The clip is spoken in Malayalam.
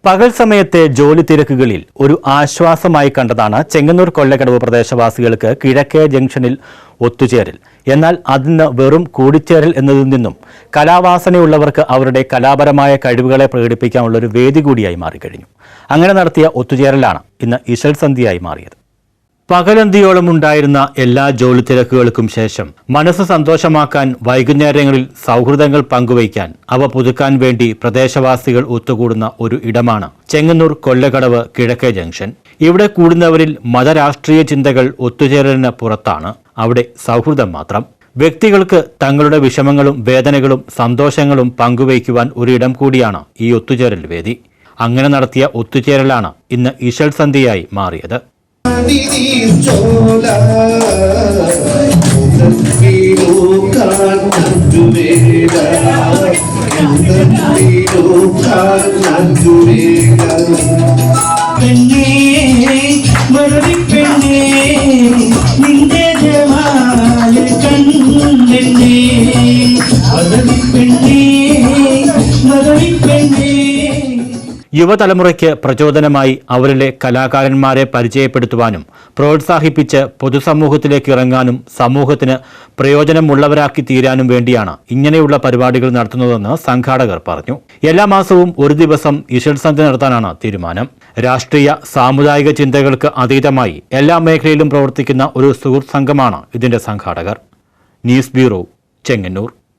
പകൽ സമയത്തെ ജോലി തിരക്കുകളിൽ ഒരു ആശ്വാസമായി കണ്ടതാണ് ചെങ്ങന്നൂർ കൊല്ലക്കടവ് പ്രദേശവാസികൾക്ക് കിഴക്കേ ജംഗ്ഷനിൽ ഒത്തുചേരൽ. എന്നാൽ അതിന് വെറും കൂടിച്ചേരൽ എന്നതിൽ നിന്നും കലാവാസനയുള്ളവർക്ക് അവരുടെ കലാപരമായ കഴിവുകളെ പ്രകടിപ്പിക്കാനുള്ള ഒരു വേദി കൂടിയായി മാറിക്കഴിഞ്ഞു. അങ്ങനെ നടത്തിയ ഒത്തുചേരലാണ് ഇന്ന് ഇശൽ സന്ധ്യയായി മാറിയത്. പകലന്തിയോളം ഉണ്ടായിരുന്ന എല്ലാ ജോലി തിരക്കുകൾക്കും ശേഷം മനസ്സ് സന്തോഷമാക്കാൻ, വൈകുന്നേരങ്ങളിൽ സൗഹൃദങ്ങൾ പങ്കുവയ്ക്കാൻ, അവ പുതുക്കാൻ വേണ്ടി പ്രദേശവാസികൾ ഒത്തുകൂടുന്ന ഒരു ഇടമാണ് ചെങ്ങന്നൂർ കൊല്ലക്കടവ് കിഴക്കേ ജംഗ്ഷൻ. ഇവിടെ കൂടുന്നവരിൽ മതരാഷ്ട്രീയ ചിന്തകൾ ഒത്തുചേരലിന് പുറത്താണ്. അവിടെ സൗഹൃദം മാത്രം. വ്യക്തികൾക്ക് തങ്ങളുടെ വിഷമങ്ങളും വേദനകളും സന്തോഷങ്ങളും പങ്കുവയ്ക്കുവാൻ ഒരിടം കൂടിയാണ് ഈ ഒത്തുചേരൽ വേദി. അങ്ങനെ നടത്തിയ ഒത്തുചേരലാണ് ഇന്ന് ഇശൽ സന്ധ്യയായി മാറിയത്. യുവതലമുറയ്ക്ക് പ്രചോദനമായി അവരിലെ കലാകാരന്മാരെ പരിചയപ്പെടുത്തുവാനും പ്രോത്സാഹിപ്പിച്ച് പൊതുസമൂഹത്തിലേക്ക് ഇറങ്ങാനും സമൂഹത്തിന് പ്രയോജനമുള്ളവരാക്കി തീരാനും വേണ്ടിയാണ് ഇങ്ങനെയുള്ള പരിപാടികൾ നടത്തുന്നതെന്ന് സംഘാടകർ പറഞ്ഞു. എല്ലാ മാസവും ഒരു ദിവസം ഇശൽ സന്ധ്യ നടത്താനാണ് തീരുമാനം. രാഷ്ട്രീയ സാമുദായിക ചിന്തകൾക്ക് അതീതമായി എല്ലാ മേഖലയിലും പ്രവർത്തിക്കുന്ന ഒരു സുഹൃത്ത് സംഘമാണ് ഇതിന്റെ സംഘാടകർ. News bureau, Chengannur.